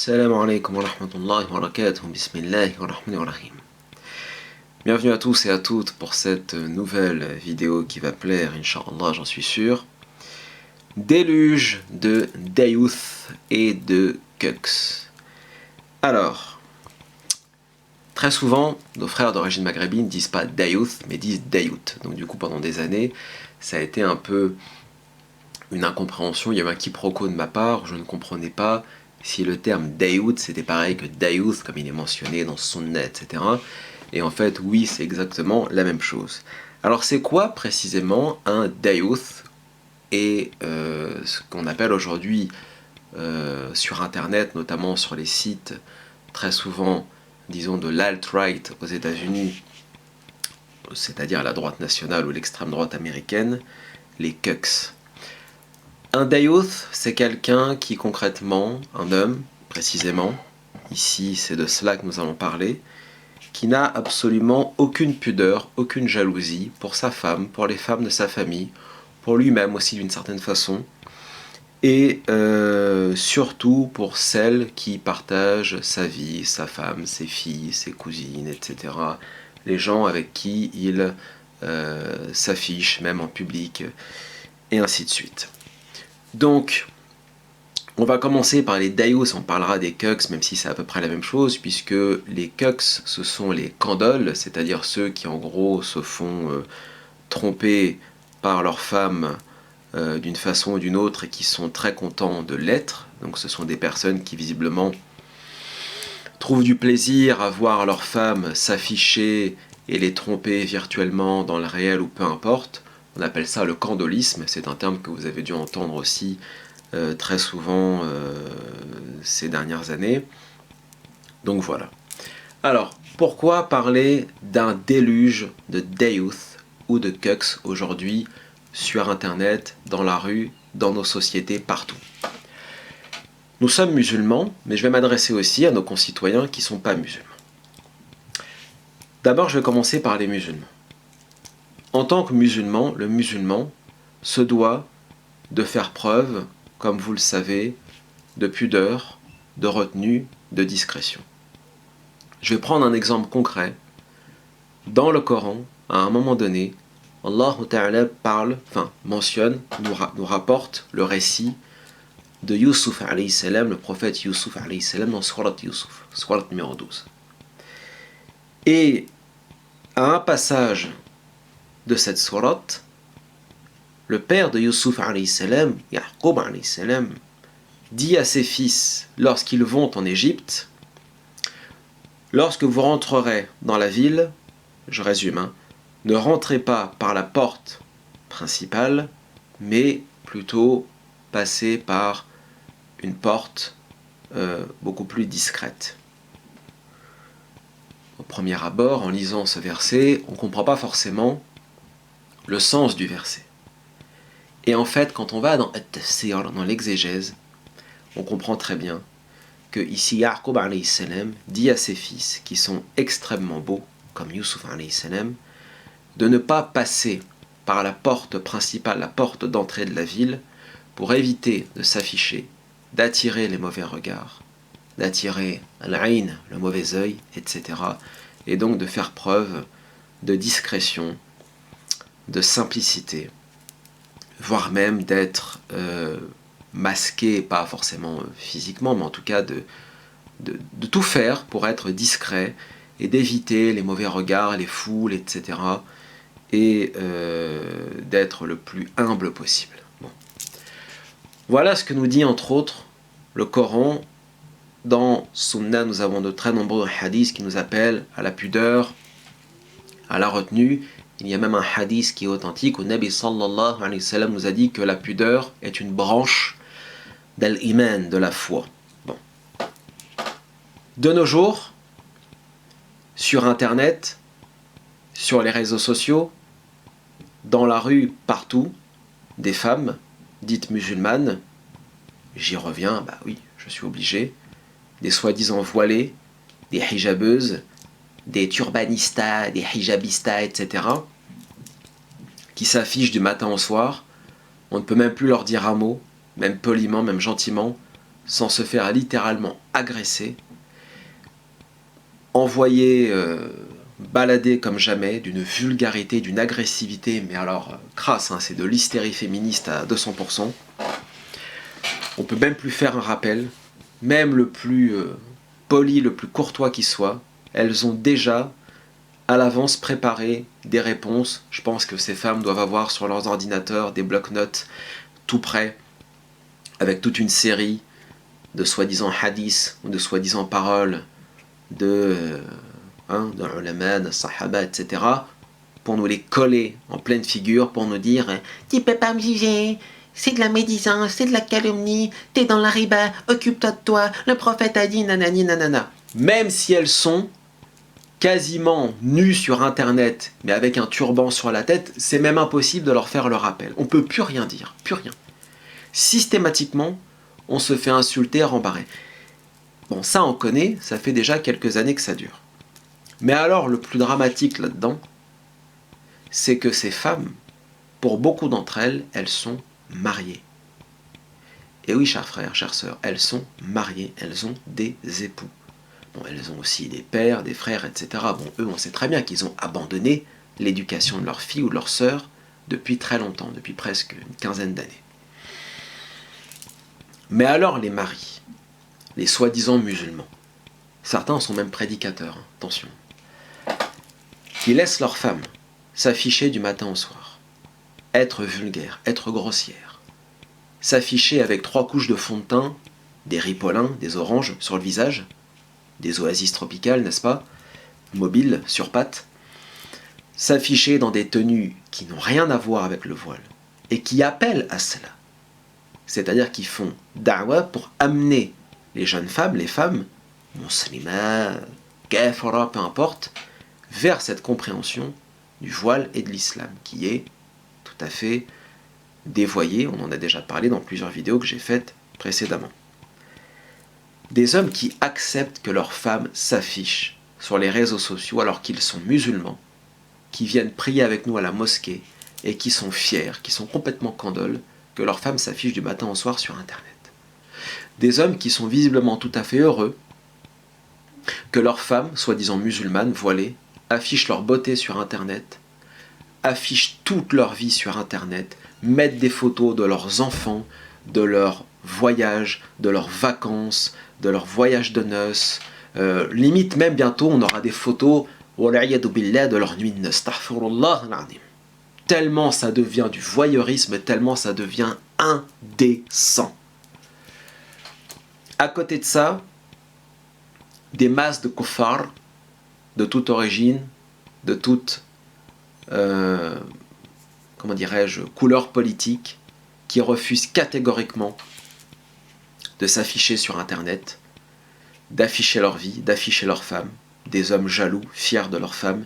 Salam alaikum wa rahmatullahi wa barakatuh, bismillahi wa rahmani wa rahim. Bienvenue à tous et à toutes pour cette nouvelle vidéo qui va plaire, Inch'Allah, j'en suis sûr. Déluge de Dayouth et de Kux. Alors, très souvent, nos frères d'origine maghrébine ne disent pas Dayouth, mais disent Dayouth. Donc du coup, pendant des années, ça a été un peu une incompréhension, il y avait un quiproquo de ma part, je ne comprenais pas si le terme Dayouth c'était pareil que Dayouth, comme il est mentionné dans Sunnah, etc. Et en fait, oui, c'est exactement la même chose. Alors, c'est quoi précisément un Dayouth et ce qu'on appelle aujourd'hui sur Internet, notamment sur les sites très souvent, disons, de l'alt-right aux États-Unis, c'est-à-dire la droite nationale ou l'extrême droite américaine, les cucks. Un Dayouth, c'est quelqu'un qui concrètement, un homme précisément, ici c'est de cela que nous allons parler, qui n'a absolument aucune pudeur, aucune jalousie pour sa femme, pour les femmes de sa famille, pour lui-même aussi d'une certaine façon, et surtout pour celles qui partagent sa vie, sa femme, ses filles, ses cousines, etc. Les gens avec qui il s'affiche, même en public, et ainsi de suite. Donc, on va commencer par les Dayouths, on parlera des Cucks, même si c'est à peu près la même chose, puisque les Cucks, ce sont les candoles, c'est-à-dire ceux qui en gros se font tromper par leur femme d'une façon ou d'une autre et qui sont très contents de l'être. Donc ce sont des personnes qui visiblement trouvent du plaisir à voir leur femme s'afficher et les tromper virtuellement dans le réel ou peu importe. On appelle ça le candolisme, c'est un terme que vous avez dû entendre aussi très souvent ces dernières années. Donc voilà. Alors, pourquoi parler d'un déluge de Dayouth ou de Cucks aujourd'hui sur Internet, dans la rue, dans nos sociétés, partout? Nous sommes musulmans, mais je vais m'adresser aussi à nos concitoyens qui ne sont pas musulmans. D'abord, je vais commencer par les musulmans. En tant que musulman, le musulman se doit de faire preuve, comme vous le savez, de pudeur, de retenue, de discrétion. Je vais prendre un exemple concret. Dans le Coran, à un moment donné, Allah Ta'ala mentionne, nous rapporte le récit de Youssouf alayhi salam, le prophète Youssouf alayhi salam dans Surat Youssouf, Surat numéro 12. Et à un passage de cette sourate, le père de Youssouf alayhi salam, Ya'qub alayhi salam, dit à ses fils lorsqu'ils vont en Égypte: lorsque vous rentrerez dans la ville, je résume, ne rentrez pas par la porte principale, mais plutôt passez par une porte beaucoup plus discrète. Au premier abord, en lisant ce verset, on ne comprend pas forcément le sens du verset. Et en fait, quand on va dans At-Tafsir, dans l'exégèse, on comprend très bien que ici Ya'qub alayhi salam dit à ses fils, qui sont extrêmement beaux, comme Youssouf alayhi salam, de ne pas passer par la porte principale, la porte d'entrée de la ville, pour éviter de s'afficher, d'attirer les mauvais regards, d'attirer al-ayn, le mauvais œil, etc. Et donc de faire preuve de discrétion, de simplicité, voire même d'être masqué, pas forcément physiquement, mais en tout cas de tout faire pour être discret et d'éviter les mauvais regards, les foules, etc. Et d'être le plus humble possible. Bon. Voilà ce que nous dit entre autres le Coran. Dans Sunnah, nous avons de très nombreux hadiths qui nous appellent à la pudeur, à la retenue. Il y a même un hadith qui est authentique où Nabi sallallahu alayhi wa sallam nous a dit que la pudeur est une branche d'al-iman, de la foi. Bon. De nos jours, sur Internet, sur les réseaux sociaux, dans la rue, partout, des femmes dites musulmanes, j'y reviens, bah oui, je suis obligé, des soi-disant voilées, des hijabeuses, des turbanistas, des hijabistas, etc., qui s'affichent du matin au soir. On ne peut même plus leur dire un mot, même poliment, même gentiment, sans se faire littéralement agresser, envoyer balader comme jamais, d'une vulgarité, d'une agressivité, mais alors crasse, hein, c'est de l'hystérie féministe à 200%. On peut même plus faire un rappel, même le plus poli, le plus courtois qui soit, elles ont déjà à l'avance préparé des réponses. Je pense que ces femmes doivent avoir sur leurs ordinateurs des bloc-notes tout prêts, avec toute une série de soi-disant hadiths ou de soi-disant paroles de ulama, de sahaba, etc., pour nous les coller en pleine figure, pour nous dire « Tu peux pas me juger, c'est de la médisance, c'est de la calomnie, t'es dans la riba, occupe-toi de toi, le prophète a dit nanani nanana ». Même si elles sont quasiment nues sur internet, mais avec un turban sur la tête, c'est même impossible de leur faire le rappel. On peut plus rien dire, plus rien. Systématiquement, on se fait insulter, rembarrer. Bon, ça on connaît, ça fait déjà quelques années que ça dure. Mais alors, le plus dramatique là-dedans, c'est que ces femmes, pour beaucoup d'entre elles, elles sont mariées. Et oui, chers frères, chères sœurs, elles sont mariées, elles ont des époux. Bon, elles ont aussi des pères, des frères, etc. Bon, eux, on sait très bien qu'ils ont abandonné l'éducation de leurs filles ou de leurs sœurs depuis très longtemps, depuis presque une quinzaine d'années. Mais alors, les maris, les soi-disant musulmans, certains sont même prédicateurs, hein, attention, qui laissent leurs femmes s'afficher du matin au soir, être vulgaires, être grossières, s'afficher avec 3 couches de fond de teint, des ripolins, des oranges sur le visage, des oasis tropicales, n'est-ce pas, mobiles, sur pattes, s'afficher dans des tenues qui n'ont rien à voir avec le voile et qui appellent à cela. C'est-à-dire qu'ils font da'wa pour amener les jeunes femmes, les femmes, musulmanes, kafara, peu importe, vers cette compréhension du voile et de l'islam, qui est tout à fait dévoyée. On en a déjà parlé dans plusieurs vidéos que j'ai faites précédemment. Des hommes qui acceptent que leurs femmes s'affichent sur les réseaux sociaux alors qu'ils sont musulmans, qui viennent prier avec nous à la mosquée et qui sont fiers, qui sont complètement candoles, que leurs femmes s'affichent du matin au soir sur Internet. Des hommes qui sont visiblement tout à fait heureux que leurs femmes, soi-disant musulmanes, voilées, affichent leur beauté sur Internet, affichent toute leur vie sur Internet, mettent des photos de leurs enfants, de leurs voyages, de leurs vacances, de leurs voyages de noces. Limite même bientôt, on aura des photos de leur nuit de noces. Tellement ça devient du voyeurisme, tellement ça devient indécent. À côté de ça, des masses de kuffar, de toute origine, de toute, comment dirais-je, couleur politique, qui refusent catégoriquement de s'afficher sur Internet, d'afficher leur vie, d'afficher leurs femmes, des hommes jaloux, fiers de leurs femmes,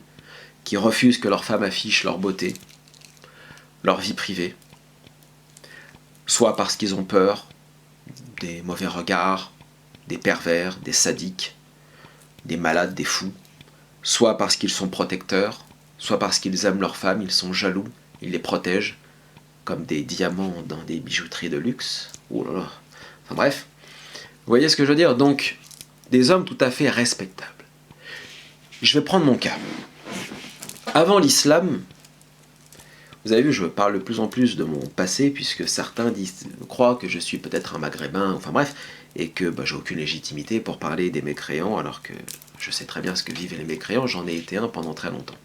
qui refusent que leurs femmes affichent leur beauté, leur vie privée, soit parce qu'ils ont peur des mauvais regards, des pervers, des sadiques, des malades, des fous, soit parce qu'ils sont protecteurs, soit parce qu'ils aiment leurs femmes, ils sont jaloux, ils les protègent, comme des diamants dans des bijouteries de luxe. Oh là là. Enfin bref, vous voyez ce que je veux dire? Donc, des hommes tout à fait respectables. Je vais prendre mon cas. Avant l'islam, vous avez vu, je parle de plus en plus de mon passé, puisque certains croient que je suis peut-être un maghrébin, enfin bref, et que j'ai aucune légitimité pour parler des mécréants, alors que je sais très bien ce que vivaient les mécréants, j'en ai été un pendant très longtemps.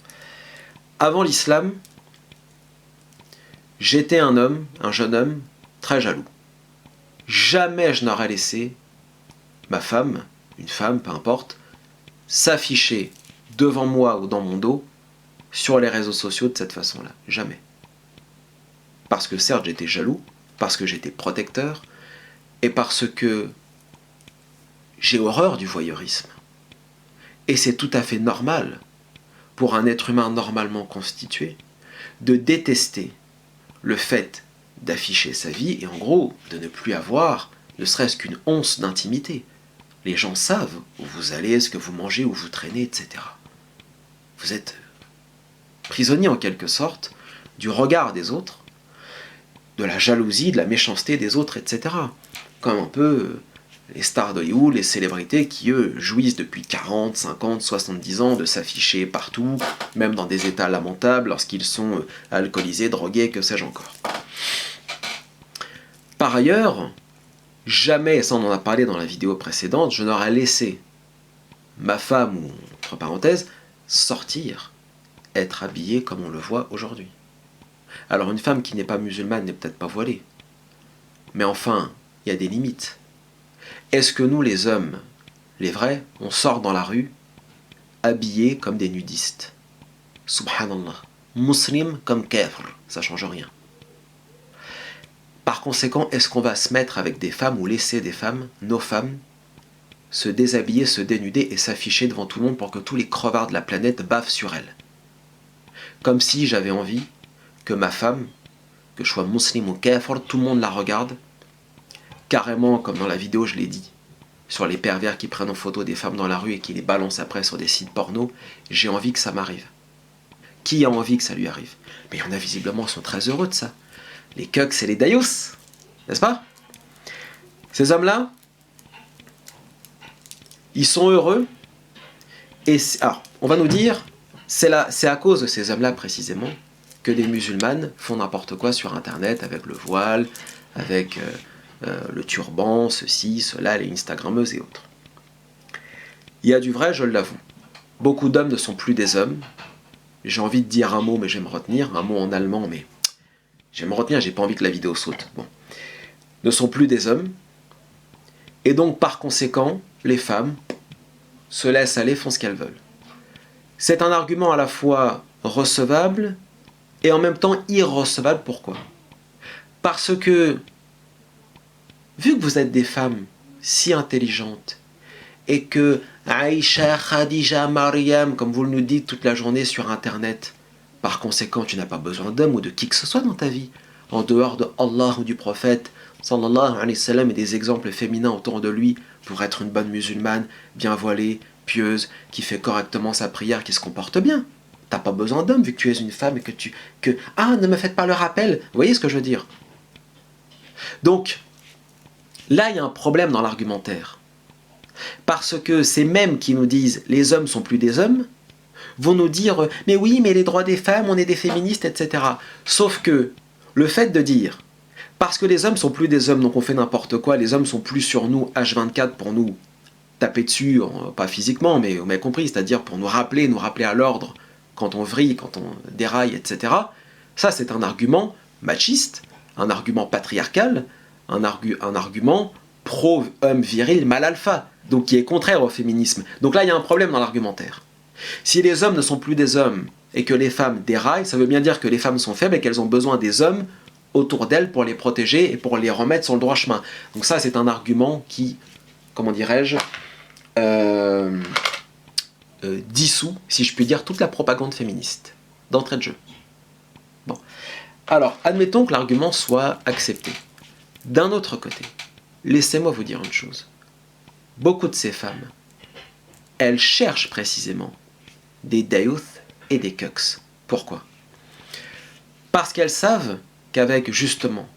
Avant l'islam, j'étais un homme, un jeune homme, très jaloux. Jamais je n'aurais laissé ma femme, une femme, peu importe, s'afficher devant moi ou dans mon dos sur les réseaux sociaux de cette façon-là. Jamais. Parce que certes, j'étais jaloux, parce que j'étais protecteur, et parce que j'ai horreur du voyeurisme. Et c'est tout à fait normal, pour un être humain normalement constitué, de détester le fait d'afficher sa vie et en gros de ne plus avoir ne serait-ce qu'une once d'intimité. Les gens savent où vous allez, ce que vous mangez, où vous traînez, etc. Vous êtes prisonnier en quelque sorte du regard des autres, de la jalousie, de la méchanceté des autres, etc. Comme un peu les stars d'Hollywood, les célébrités qui, eux, jouissent depuis 40, 50, 70 ans de s'afficher partout, même dans des états lamentables, lorsqu'ils sont alcoolisés, drogués, que sais-je encore. Par ailleurs, jamais, et ça on en a parlé dans la vidéo précédente, je n'aurais laissé ma femme, ou entre parenthèses, sortir, être habillée comme on le voit aujourd'hui. Alors une femme qui n'est pas musulmane n'est peut-être pas voilée, mais enfin, il y a des limites. Est-ce que nous, les hommes, les vrais, on sort dans la rue habillés comme des nudistes? Subhanallah. Muslim comme kafr, ça change rien. Par conséquent, est-ce qu'on va se mettre avec des femmes ou laisser des femmes, nos femmes, se déshabiller, se dénuder et s'afficher devant tout le monde pour que tous les crevards de la planète bavent sur elles? Comme si j'avais envie que ma femme, que je sois musulman ou kafir, tout le monde la regarde, carrément comme dans la vidéo je l'ai dit, sur les pervers qui prennent en photo des femmes dans la rue et qui les balancent après sur des sites porno. J'ai envie que ça m'arrive. Qui a envie que ça lui arrive? Mais il y en a visiblement qui sont très heureux de ça. Les cucks et les dayous, n'est-ce pas? Ces hommes-là, ils sont heureux. Et alors, on va nous dire, c'est à cause de ces hommes-là précisément que des musulmanes font n'importe quoi sur Internet avec le voile, avec le turban, ceci, cela, les Instagrammeuses et autres. Il y a du vrai, je l'avoue. Beaucoup d'hommes ne sont plus des hommes. J'ai envie de dire un mot, mais je vais me retenir. Un mot en allemand, mais je vais me retenir, j'ai pas envie que la vidéo saute. Bon. Ne sont plus des hommes. Et donc, par conséquent, les femmes se laissent aller, font ce qu'elles veulent. C'est un argument à la fois recevable et en même temps irrecevable. Pourquoi? Parce que, vu que vous êtes des femmes si intelligentes, et que Aïcha, Khadija, Mariam, comme vous nous dites toute la journée sur Internet, par conséquent, tu n'as pas besoin d'homme ou de qui que ce soit dans ta vie, en dehors de Allah ou du prophète, sallallahu alayhi wa sallam, et des exemples féminins autour de lui, pour être une bonne musulmane, bien voilée, pieuse, qui fait correctement sa prière, qui se comporte bien. T'as pas besoin d'homme vu que tu es une femme et ah, ne me faites pas le rappel. Vous voyez ce que je veux dire? Donc, là, il y a un problème dans l'argumentaire. Parce que ces mêmes qui nous disent « les hommes sont plus des hommes », vont nous dire « mais oui, mais les droits des femmes, on est des féministes, etc. » Sauf que le fait de dire « parce que les hommes sont plus des hommes, donc on fait n'importe quoi, les hommes sont plus sur nous H24 pour nous taper dessus, pas physiquement, mais vous m'avez compris, c'est-à-dire pour nous rappeler à l'ordre quand on vrille, quand on déraille, etc. » Ça, c'est un argument machiste, un argument patriarcal, un argument pro-homme viril, mal alpha, donc qui est contraire au féminisme. Donc là, il y a un problème dans l'argumentaire. Si les hommes ne sont plus des hommes et que les femmes déraillent, ça veut bien dire que les femmes sont faibles et qu'elles ont besoin des hommes autour d'elles pour les protéger et pour les remettre sur le droit chemin. Donc ça, c'est un argument qui, comment dirais-je, dissout, si je puis dire, toute la propagande féministe, d'entrée de jeu. Bon. Alors, admettons que l'argument soit accepté. D'un autre côté, laissez-moi vous dire une chose. Beaucoup de ces femmes, elles cherchent précisément des dayouth et des cucks. Pourquoi? Parce qu'elles savent qu'avec, justement,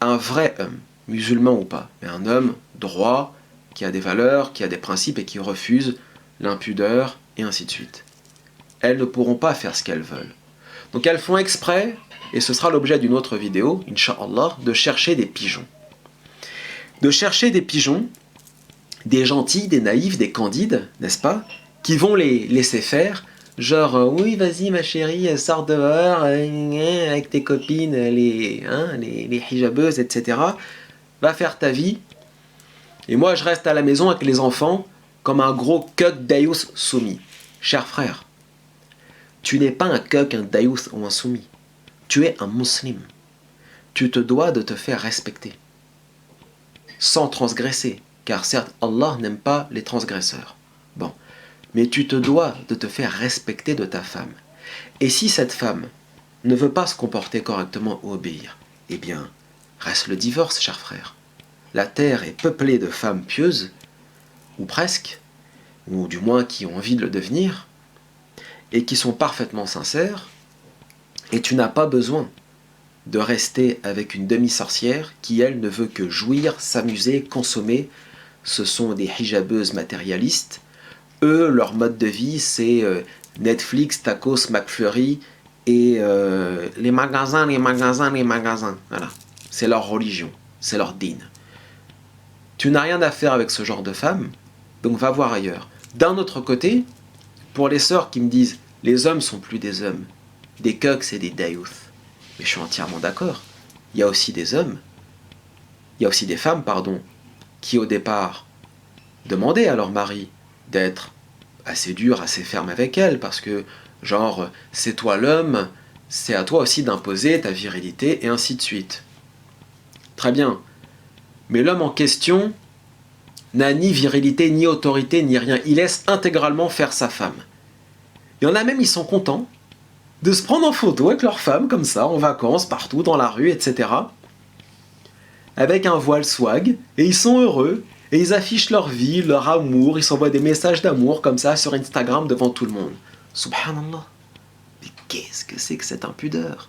un vrai homme, musulman ou pas, mais un homme droit, qui a des valeurs, qui a des principes et qui refuse l'impudeur, et ainsi de suite, elles ne pourront pas faire ce qu'elles veulent. Donc elles font exprès, et ce sera l'objet d'une autre vidéo, Inch'Allah, de chercher des pigeons. De chercher des pigeons, des gentils, des naïfs, des candides, n'est-ce pas, qui vont les laisser faire, genre, oui, vas-y ma chérie, sors dehors, avec tes copines, les hijabeuses, etc. Va faire ta vie, et moi je reste à la maison avec les enfants, comme un gros cuck dayous soumis. Cher frère, tu n'es pas un cuck, un dayous ou un soumis. Tu es un musulman. Tu te dois de te faire respecter. Sans transgresser, car certes Allah n'aime pas les transgresseurs. Bon, mais tu te dois de te faire respecter de ta femme. Et si cette femme ne veut pas se comporter correctement ou obéir, eh bien, reste le divorce, cher frère. La terre est peuplée de femmes pieuses, ou presque, ou du moins qui ont envie de le devenir, et qui sont parfaitement sincères, et tu n'as pas besoin de rester avec une demi-sorcière qui, elle, ne veut que jouir, s'amuser, consommer, ce sont des hijabeuses matérialistes. Eux, leur mode de vie, c'est Netflix, tacos, McFlurry et les magasins, les magasins, les magasins. Voilà. C'est leur religion, c'est leur dîne. Tu n'as rien à faire avec ce genre de femme, donc va voir ailleurs. D'un autre côté, pour les sœurs qui me disent « les hommes sont plus des hommes, des cucks et des dayouth », mais je suis entièrement d'accord. Il y a aussi des hommes, il y a aussi des femmes, pardon, qui au départ demandaient à leur mari d'être assez dur, assez ferme avec elles, parce que genre, c'est toi l'homme, c'est à toi aussi d'imposer ta virilité, et ainsi de suite. Très bien. Mais l'homme en question n'a ni virilité, ni autorité, ni rien. Il laisse intégralement faire sa femme. Il y en a même, ils sont contents de se prendre en photo avec leur femme, comme ça, en vacances, partout, dans la rue, etc. Avec un voile swag, et ils sont heureux, et ils affichent leur vie, leur amour, ils s'envoient des messages d'amour, comme ça, sur Instagram, devant tout le monde. Subhanallah. Mais qu'est-ce que c'est que cette impudeur?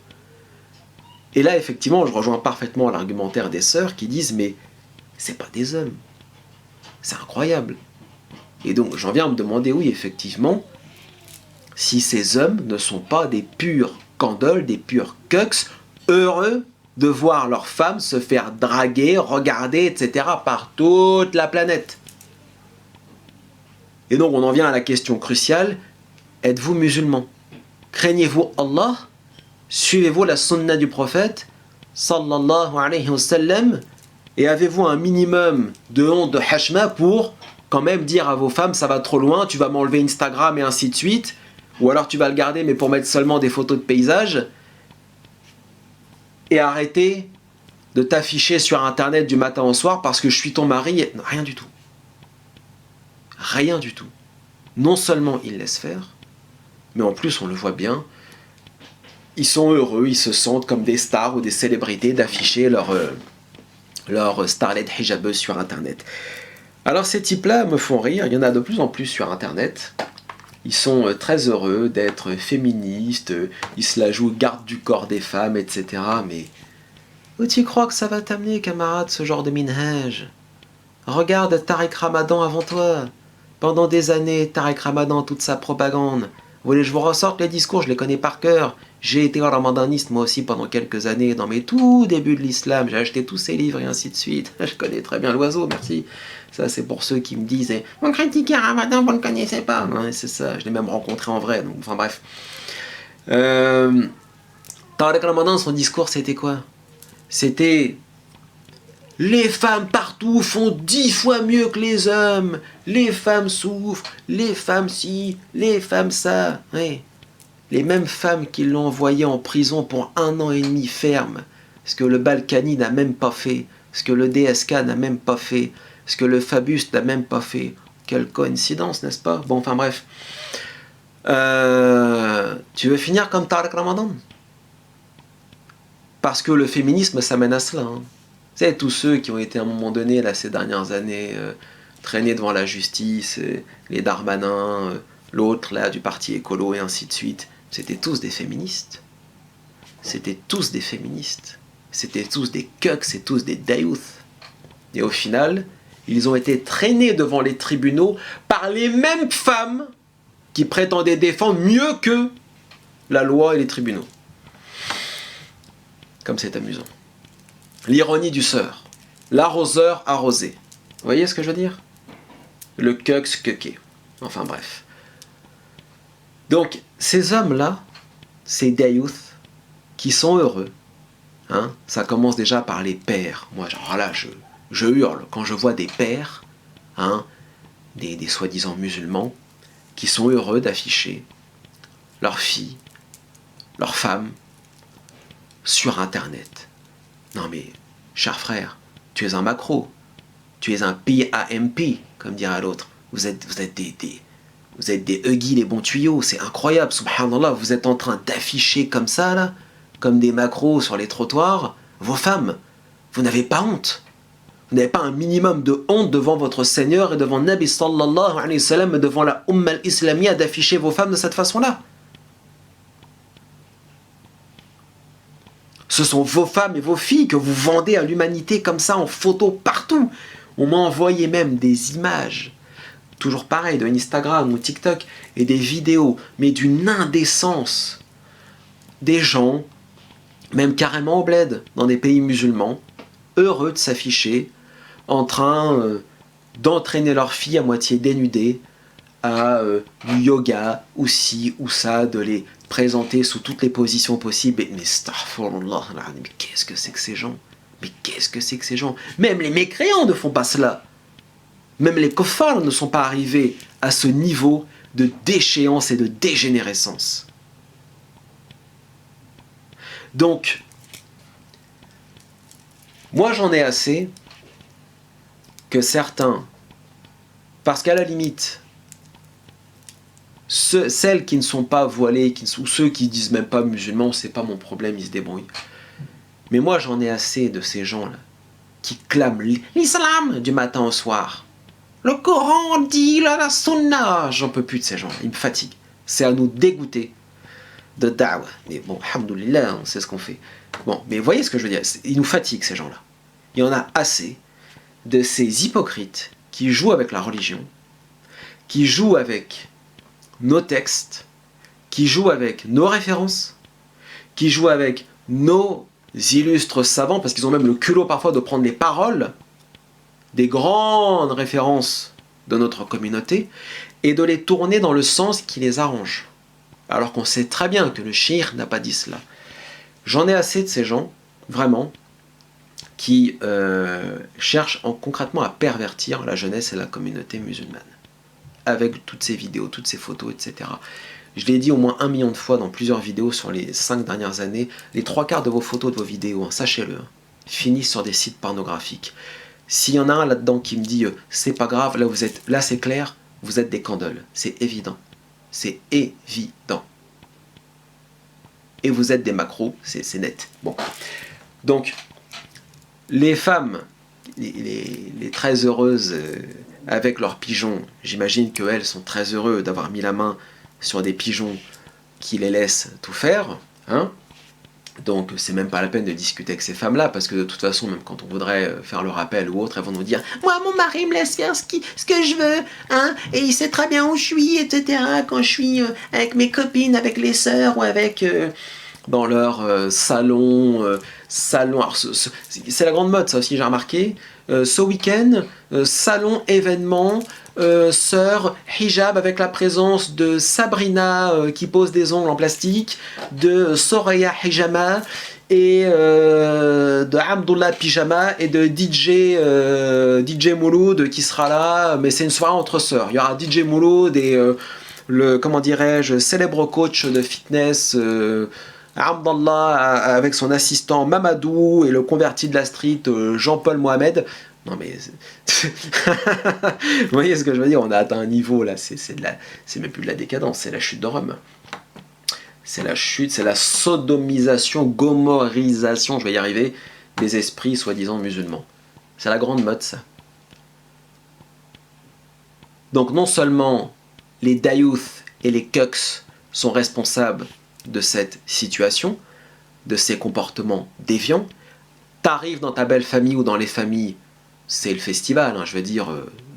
Et là, effectivement, je rejoins parfaitement l'argumentaire des sœurs qui disent « mais c'est pas des hommes. C'est incroyable. » Et donc, j'en viens à me demander, oui, effectivement, si ces hommes ne sont pas des purs candoles, des purs cucks, heureux de voir leurs femmes se faire draguer, regarder, etc. par toute la planète. Et donc, on en vient à la question cruciale, êtes-vous musulman? Craignez-vous Allah? Suivez-vous la sunna du prophète sallallahu alayhi wa sallam? Et avez-vous un minimum de honte, de hashma pour quand même dire à vos femmes ça va trop loin, tu vas m'enlever Instagram et ainsi de suite, ou alors tu vas le garder mais pour mettre seulement des photos de paysages, et arrêter de t'afficher sur internet du matin au soir parce que je suis ton mari? Non, rien du tout. Rien du tout. Non seulement ils laissent faire, mais en plus on le voit bien, ils sont heureux, ils se sentent comme des stars ou des célébrités d'afficher leur starlet hijabeuse sur internet. Alors ces types-là me font rire, il y en a de plus en plus sur internet. Ils sont très heureux d'être féministes, ils se la jouent garde du corps des femmes, etc. Mais où tu crois que ça va t'amener, camarade, ce genre de minhaj? Regarde Tariq Ramadan avant toi. Pendant des années, Tariq Ramadan, toute sa propagande. Vous voulez que je vous ressorte les discours, je les connais par cœur. J'ai été ramadaniste moi aussi pendant quelques années, dans mes tout débuts de l'islam. J'ai acheté tous ces livres et ainsi de suite. Je connais très bien l'oiseau, merci. Ça, c'est pour ceux qui me disent « On critiquait Ramadan, vous ne le connaissez pas ». Ouais, c'est ça, je l'ai même rencontré en vrai. Donc, enfin bref. Tariq Ramadan, son discours, c'était quoi? C'était « Les femmes partout font 10 fois mieux que les hommes. Les femmes souffrent, les femmes ci, les femmes ça. » Ouais. Les mêmes femmes qui l'ont envoyé en prison pour 1 an et demi ferme, ce que le Balkany n'a même pas fait, ce que le DSK n'a même pas fait, ce que le Fabius n'a même pas fait. Quelle coïncidence, n'est-ce pas? Bon, enfin bref. Tu veux finir comme Tariq Ramadan? Parce que le féminisme, ça mène à cela. Hein. Vous savez, tous ceux qui ont été à un moment donné, là, ces dernières années, traînés devant la justice, les Darmanin, l'autre, là, du parti écolo, et ainsi de suite, c'était tous des féministes. C'était tous des féministes. C'était tous des cucks, c'est tous des dayouth. Et au final, ils ont été traînés devant les tribunaux par les mêmes femmes qui prétendaient défendre mieux que la loi et les tribunaux. Comme c'est amusant. L'ironie du sort. L'arroseur arrosé. Vous voyez ce que je veux dire? Le cucks cucké. Enfin bref. Donc, ces hommes-là, ces dayouth, qui sont heureux, hein, ça commence déjà par les pères. Moi, genre là, je hurle quand je vois des pères, hein, des soi-disant musulmans, qui sont heureux d'afficher leurs filles, leurs femmes, sur Internet. Non mais, cher frère, tu es un macro, tu es un PAMP, comme dirait l'autre. Vous êtes des huggies, les bons tuyaux, c'est incroyable, subhanallah, vous êtes en train d'afficher comme ça, là, comme des macros sur les trottoirs, vos femmes. Vous n'avez pas honte. Vous n'avez pas un minimum de honte devant votre Seigneur et devant Nabi sallallahu alayhi wa sallam, devant la Ummah al-Islamiyya, d'afficher vos femmes de cette façon-là. Ce sont vos femmes et vos filles que vous vendez à l'humanité comme ça en photo partout. On m'a envoyé même des images, toujours pareil, de Instagram ou TikTok, et des vidéos, mais d'une indécence. Des gens, même carrément au bled, dans des pays musulmans, heureux de s'afficher, en train d'entraîner leur fille à moitié dénudée à du yoga, ou ci, ou ça, de les présenter sous toutes les positions possibles. Mais astaghfirullah, mais qu'est-ce que c'est que ces gens? Mais qu'est-ce que c'est que ces gens? Même les mécréants ne font pas cela. Même les kuffars ne sont pas arrivés à ce niveau de déchéance et de dégénérescence. Donc, moi j'en ai assez que certains, parce qu'à la limite, celles qui ne sont pas voilées, ou ceux qui disent même pas musulmans, c'est pas mon problème, ils se débrouillent. Mais moi j'en ai assez de ces gens-là qui clament l'islam du matin au soir. Le Coran dit la sunna. J'en peux plus de ces gens-là, ils me fatiguent. C'est à nous dégoûter de da'wah. Mais bon, alhamdoulilah, on sait ce qu'on fait. Bon, mais voyez ce que je veux dire, ils nous fatiguent ces gens-là. Il y en a assez de ces hypocrites qui jouent avec la religion, qui jouent avec nos textes, qui jouent avec nos références, qui jouent avec nos illustres savants, parce qu'ils ont même le culot parfois de prendre les paroles des grandes références de notre communauté et de les tourner dans le sens qui les arrange. Alors qu'on sait très bien que le shir n'a pas dit cela. J'en ai assez de ces gens, vraiment, qui cherchent concrètement à pervertir la jeunesse et la communauté musulmane. Avec toutes ces vidéos, toutes ces photos, etc. Je l'ai dit au moins 1 million de fois dans plusieurs vidéos sur les 5 dernières années, les 3/4 de vos photos, de vos vidéos, hein, sachez-le, finissent sur des sites pornographiques. S'il y en a un là-dedans qui me dit c'est pas grave, là c'est clair, vous êtes des candoles. C'est évident. C'est évident. Et vous êtes des macros, c'est net. Bon. Donc, les femmes, les très heureuses avec leurs pigeons, j'imagine qu'elles sont très heureuses d'avoir mis la main sur des pigeons qui les laissent tout faire, hein. Donc c'est même pas la peine de discuter avec ces femmes-là, parce que de toute façon, même quand on voudrait faire le rappel ou autre, elles vont nous dire « Moi, mon mari me laisse faire ce que je veux, hein, et il sait très bien où je suis, etc. Quand je suis avec mes copines, avec les sœurs, ou avec... dans leur salon, alors c'est la grande mode, ça aussi j'ai remarqué, ce week-end, salon, événement, sœur, hijab avec la présence de Sabrina qui pose des ongles en plastique, de Soraya Hijama et de Abdullah Pyjama et de DJ Mouloud qui sera là, mais c'est une soirée entre sœurs. Il y aura DJ Mouloud et le, comment dirais-je, célèbre coach de fitness Abdallah avec son assistant Mamadou et le converti de la street Jean-Paul Mohamed. Non mais vous voyez ce que je veux dire, on a atteint un niveau là, c'est même plus de la décadence, c'est la chute de Rome. C'est la chute, c'est la sodomisation, gomorisation, je vais y arriver, des esprits soi-disant musulmans. C'est la grande mode ça. Donc non seulement les dayouth et les cucks sont responsables de cette situation, de ces comportements déviants, t'arrives dans ta belle famille ou dans les familles, c'est le festival, hein, je veux dire,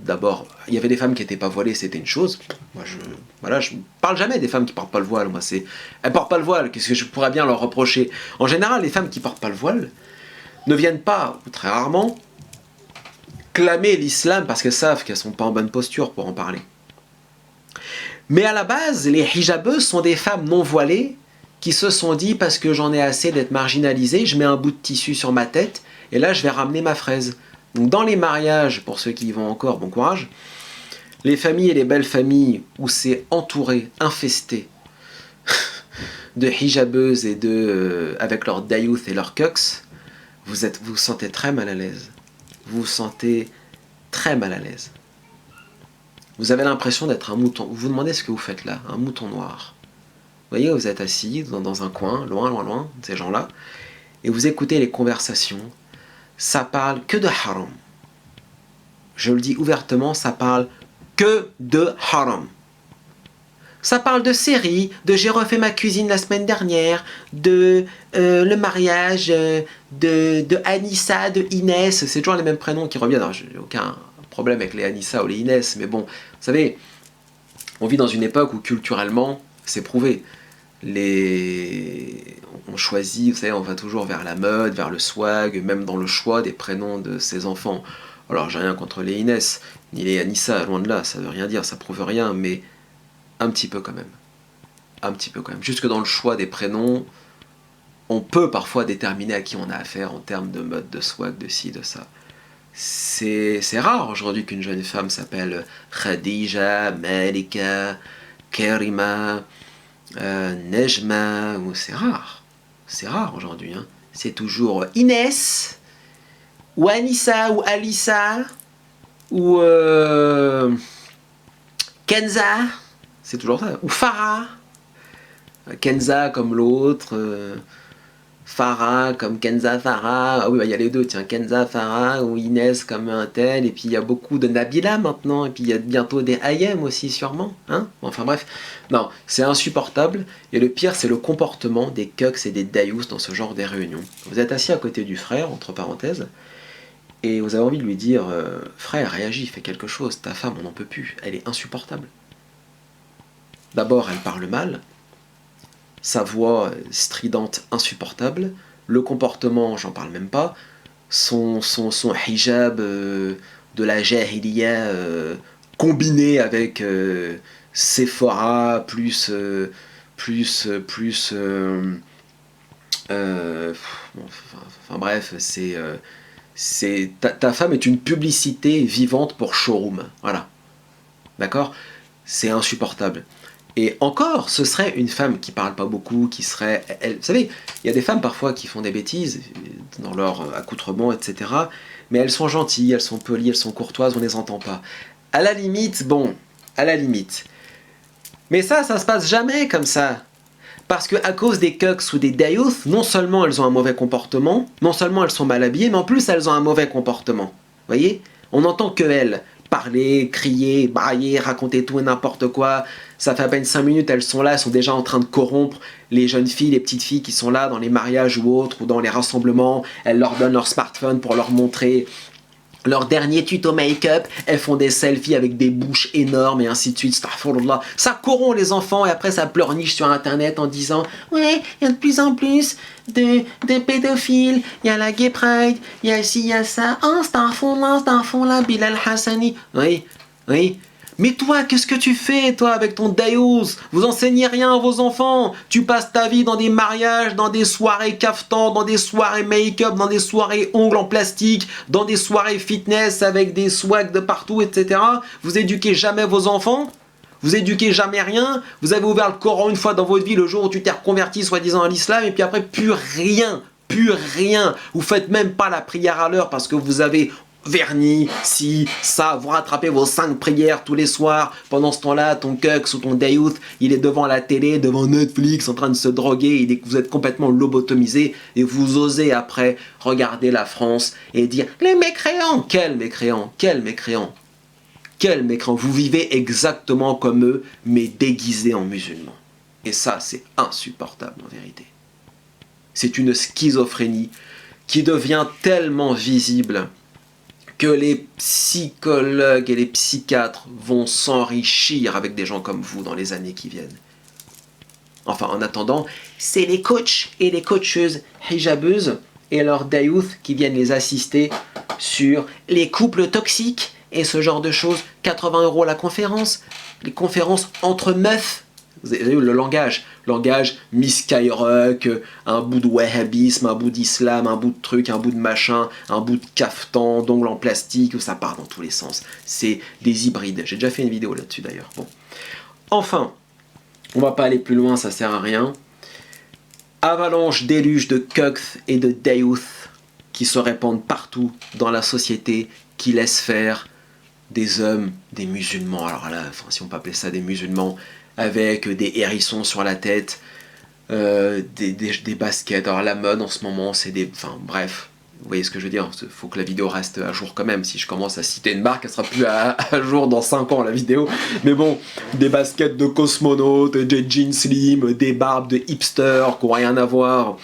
d'abord, il y avait des femmes qui n'étaient pas voilées, c'était une chose. Moi, je parle jamais des femmes qui portent pas le voile. Moi, elles portent pas le voile. Qu'est-ce que je pourrais bien leur reprocher? En général, les femmes qui portent pas le voile ne viennent pas, ou très rarement, clamer l'islam parce qu'elles savent qu'elles sont pas en bonne posture pour en parler. Mais à la base, les hijabeuses sont des femmes non voilées qui se sont dit parce que j'en ai assez d'être marginalisée, je mets un bout de tissu sur ma tête et là je vais ramener ma fraise. Donc dans les mariages, pour ceux qui y vont encore, bon courage, les familles et les belles familles où c'est entouré, infesté de hijabeuses et avec leurs dayouth et leurs cucks, vous vous sentez très mal à l'aise. Vous vous sentez très mal à l'aise. Vous avez l'impression d'être un mouton. Vous vous demandez ce que vous faites là, un mouton noir. Vous voyez, vous êtes assis dans un coin, loin, loin, loin, de ces gens-là, et vous écoutez les conversations. Ça parle que de haram. Je le dis ouvertement, ça parle que de haram. Ça parle de séries, de j'ai refait ma cuisine la semaine dernière, de le mariage de Anissa, de Inès. C'est toujours les mêmes prénoms qui reviennent. Alors, j'ai aucun problème avec les Anissa ou les Inès, mais bon, vous savez, on vit dans une époque où culturellement, c'est prouvé. On choisit, vous savez, on va toujours vers la mode, vers le swag, même dans le choix des prénoms de ses enfants. Alors, j'ai rien contre les Inès, ni les Anissa, loin de là, ça veut rien dire, ça prouve rien, mais un petit peu quand même. Un petit peu quand même. Jusque dans le choix des prénoms, on peut parfois déterminer à qui on a affaire en termes de mode, de swag, de ci, de ça. C'est rare aujourd'hui qu'une jeune femme s'appelle Khadija, Malika, Karima, Nejma, c'est rare. C'est rare aujourd'hui. Hein. C'est toujours Inès, ou Anissa, ou Alissa, ou Kenza. C'est toujours ça. Ou Farah. Kenza comme l'autre. Farah comme Kenza Farah. Ah oui, il y a les deux, tiens. Kenza Farah ou Inès comme un tel. Et puis il y a beaucoup de Nabila maintenant. Et puis il y a bientôt des Ayem aussi, sûrement. Hein, enfin bref. Non, c'est insupportable. Et le pire, c'est le comportement des cucks et des dayous dans ce genre de réunions. Vous êtes assis à côté du frère, entre parenthèses. Et vous avez envie de lui dire frère, réagis, fais quelque chose. Ta femme, on n'en peut plus. Elle est insupportable. D'abord, elle parle mal, sa voix stridente insupportable, le comportement, j'en parle même pas, son hijab de la jahiliya combiné avec Sephora plus enfin bref, ta femme est une publicité vivante pour showroom, voilà, d'accord, c'est insupportable. Et encore, ce serait une femme qui parle pas beaucoup, qui serait... vous savez, il y a des femmes parfois qui font des bêtises dans leur accoutrement, etc. Mais elles sont gentilles, elles sont polies, elles sont courtoises, on les entend pas. À la limite, bon, à la limite. Mais ça se passe jamais comme ça. Parce que à cause des cucks ou des dayouths, non seulement elles ont un mauvais comportement, non seulement elles sont mal habillées, mais en plus elles ont un mauvais comportement. Vous voyez ? On n'entend que elles. Parler, crier, brailler, raconter tout et n'importe quoi. Ça fait à peine 5 minutes, elles sont là, elles sont déjà en train de corrompre les jeunes filles, les petites filles qui sont là dans les mariages ou autres, ou dans les rassemblements. Elles leur donnent leur smartphone pour leur montrer leur dernier tuto make-up, elles font des selfies avec des bouches énormes et ainsi de suite. Ça corrompt les enfants et après ça pleurniche sur internet en disant ouais, il y a de plus en plus de pédophiles, il y a la gay pride, il y a ci, il y a ça. Ah, c'est un fond là, Bilal Hassani. Oui, oui. Mais toi, qu'est-ce que tu fais, toi, avec ton Dayous? Vous enseignez rien à vos enfants. Tu passes ta vie dans des mariages, dans des soirées caftan, dans des soirées make-up, dans des soirées ongles en plastique, dans des soirées fitness avec des swags de partout, etc. Vous éduquez jamais vos enfants? Vous éduquez jamais rien? Vous avez ouvert le Coran une fois dans votre vie le jour où tu t'es reconverti soi-disant à l'islam et puis après plus rien. Plus rien. Vous faites même pas la prière à l'heure parce que vous avez vernis, si, ça, vous rattrapez vos 5 prières tous les soirs. Pendant ce temps-là, ton cucks ou ton dayouth, il est devant la télé, devant Netflix, en train de se droguer, vous êtes complètement lobotomisé, et vous osez après regarder la France et dire « Les mécréants !» Quels mécréants? Quels mécréants? Quels mécréants? Vous vivez exactement comme eux, mais déguisés en musulmans. Et ça, c'est insupportable en vérité. C'est une schizophrénie qui devient tellement visible que les psychologues et les psychiatres vont s'enrichir avec des gens comme vous dans les années qui viennent. Enfin, en attendant, c'est les coachs et les coacheuses hijabeuses et leurs dayouths qui viennent les assister sur les couples toxiques et ce genre de choses. 80 € la conférence, les conférences entre meufs. Vous avez vu le langage Miss Skyrock, un bout de wahhabisme, un bout d'islam, un bout de truc, un bout de machin, un bout de caftan, d'ongles en plastique, où ça part dans tous les sens. C'est des hybrides. J'ai déjà fait une vidéo là-dessus d'ailleurs. Bon. Enfin, on va pas aller plus loin, ça sert à rien. Avalanche, déluge de cucks et de dayouths qui se répandent partout dans la société, qui laissent faire des hommes, des musulmans. Alors là, enfin, si on peut appeler ça des musulmans, avec des hérissons sur la tête, des baskets. Alors la mode en ce moment, c'est des... Enfin bref, Vous voyez ce que je veux dire? Il faut que la vidéo reste à jour quand même. Si je commence à citer une marque, elle sera plus à jour dans 5 ans la vidéo. Mais bon, des baskets de cosmonautes, des jeans slim, des barbes de hipsters qui n'ont rien à voir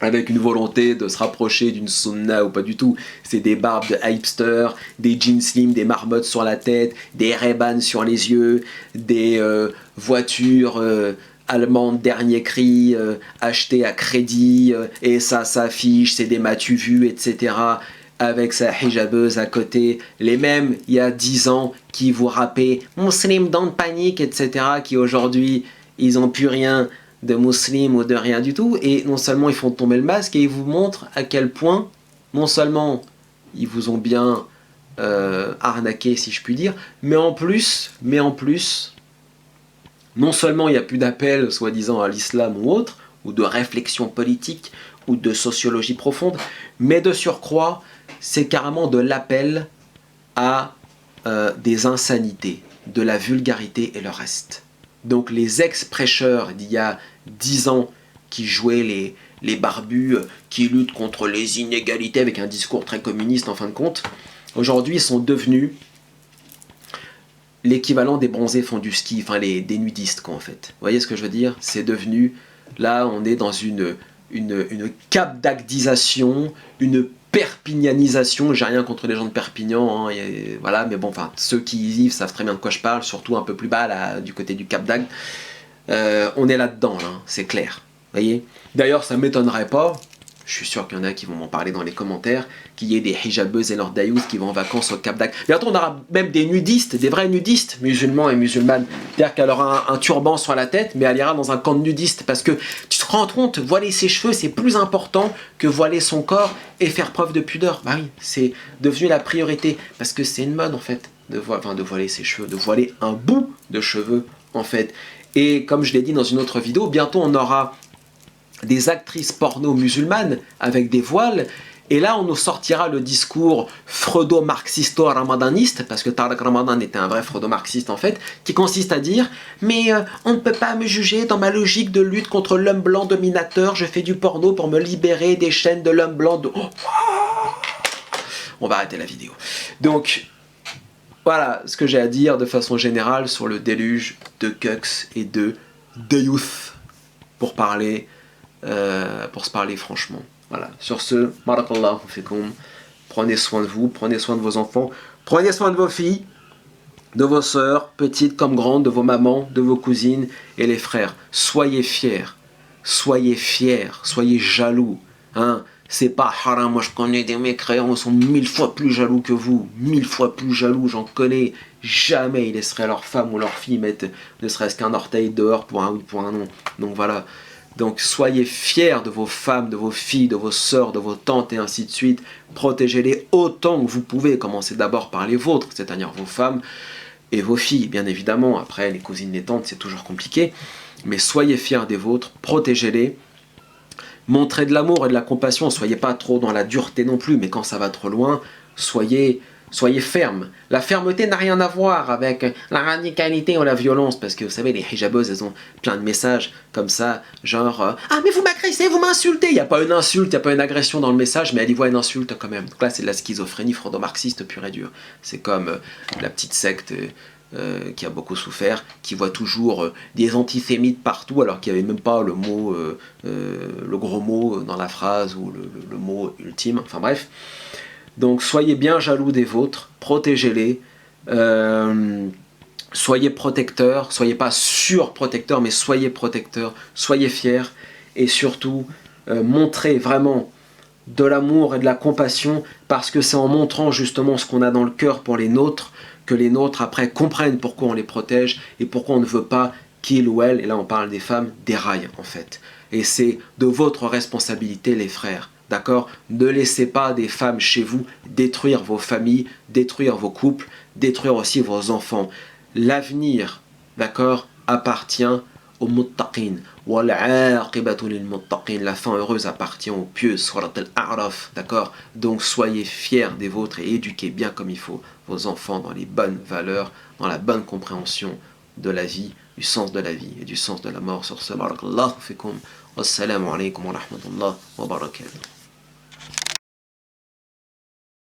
avec une volonté de se rapprocher d'une sunna ou pas du tout. C'est des barbes de hipster, des jeans slim, des marmottes sur la tête, des Ray-Ban sur les yeux, des voitures allemandes dernier cri, achetées à crédit, et ça s'affiche, c'est des m'as-tu vu, etc. Avec sa hijabeuse à côté, les mêmes il y a 10 ans qui vous rappaient « Muslim don't panique », etc. qui aujourd'hui, ils n'ont plus rien de musulmans ou de rien du tout, et non seulement ils font tomber le masque, et ils vous montrent à quel point, non seulement ils vous ont bien arnaqué si je puis dire, mais en plus, non seulement il n'y a plus d'appel soi-disant à l'islam ou autre, ou de réflexion politique, ou de sociologie profonde, mais de surcroît, c'est carrément de l'appel à des insanités, de la vulgarité et le reste. Donc les ex-prêcheurs d'il y a 10 ans qui jouaient les barbus, qui luttent contre les inégalités avec un discours très communiste en fin de compte, aujourd'hui ils sont devenus l'équivalent des bronzés font du ski, enfin des nudistes quoi en fait. Vous voyez ce que je veux dire? C'est devenu, là on est dans une capdagdisation, une perpignanisation, j'ai rien contre les gens de Perpignan, hein, voilà, mais bon, enfin, ceux qui y vivent savent très bien de quoi je parle, surtout un peu plus bas, là, du côté du Cap d'Agde. On est là-dedans, là, c'est clair. Voyez. D'ailleurs, ça ne m'étonnerait pas, je suis sûr qu'il y en a qui vont m'en parler dans les commentaires, qu'il y ait des hijabeuses et leurs dayouz qui vont en vacances au Cap d'Agde. Bientôt, on aura même des nudistes, des vrais nudistes, musulmans et musulmanes. C'est-à-dire qu'elle aura un turban sur la tête, mais elle ira dans un camp de nudistes. Parce que tu te rends compte, voiler ses cheveux, c'est plus important que voiler son corps et faire preuve de pudeur. Bah oui, c'est devenu la priorité. Parce que c'est une mode, en fait, de voiler ses cheveux, de voiler un bout de cheveux, en fait. Et comme je l'ai dit dans une autre vidéo, bientôt on aura des actrices porno musulmanes avec des voiles, et là on nous sortira le discours freudo-marxisto-ramadaniste, parce que Tariq Ramadan était un vrai freudo-marxiste en fait, qui consiste à dire « mais on ne peut pas me juger dans ma logique de lutte contre l'homme blanc dominateur, je fais du porno pour me libérer des chaînes de l'homme blanc de... Oh, on va arrêter la vidéo. Donc, voilà ce que j'ai à dire de façon générale sur le déluge de Kux et de youth pour se parler franchement. Voilà. Sur ce, barakallahu fikum, prenez soin de vous, prenez soin de vos enfants, prenez soin de vos filles, de vos sœurs, petites comme grandes, de vos mamans, de vos cousines et les frères. Soyez fiers, soyez jaloux. Hein. C'est pas haram, moi je connais des mécréants, ils sont 1000 fois plus jaloux que vous, 1000 fois plus jaloux, j'en connais. Jamais ils laisseraient leur femme ou leur fille mettre ne serait-ce qu'un orteil dehors pour un oui, pour un non. Donc voilà. Donc soyez fiers de vos femmes, de vos filles, de vos sœurs, de vos tantes et ainsi de suite. Protégez-les autant que vous pouvez. Commencez d'abord par les vôtres, c'est-à-dire vos femmes et vos filles, bien évidemment. Après, les cousines, les tantes, c'est toujours compliqué. Mais soyez fiers des vôtres, protégez-les. Montrez de l'amour et de la compassion. Soyez pas trop dans la dureté non plus, mais quand ça va trop loin, soyez ferme. La fermeté n'a rien à voir avec la radicalité ou la violence, parce que vous savez, les hijabeuses, elles ont plein de messages comme ça, genre ah mais vous m'agressez, vous m'insultez. Il n'y a pas une insulte, il n'y a pas une agression dans le message, mais elle y voit une insulte quand même. Donc là, c'est de la schizophrénie freudo-marxiste pure et dure. C'est comme la petite secte qui a beaucoup souffert, qui voit toujours des antisémites partout, alors qu'il n'y avait même pas le mot, le gros mot dans la phrase, ou le mot ultime, enfin bref. Donc soyez bien jaloux des vôtres, protégez-les, soyez protecteurs, soyez pas surprotecteurs, mais soyez protecteurs, soyez fiers, et surtout montrez vraiment de l'amour et de la compassion, parce que c'est en montrant justement ce qu'on a dans le cœur pour les nôtres, que les nôtres après comprennent pourquoi on les protège, et pourquoi on ne veut pas qu'ils ou elles, et là on parle des femmes, déraillent en fait. Et c'est de votre responsabilité les frères. D'accord? Ne laissez pas des femmes chez vous détruire vos familles, détruire vos couples, détruire aussi vos enfants. L'avenir, d'accord, appartient aux muttaqin. La fin heureuse appartient aux pieux. Surat al-A'raf, d'accord? Donc soyez fiers des vôtres et éduquez bien comme il faut vos enfants dans les bonnes valeurs, dans la bonne compréhension de la vie, du sens de la vie et du sens de la mort. Sur ce, barakallahu fikum. Wassalamu alaikum wa rahmatullah wa barakatuh.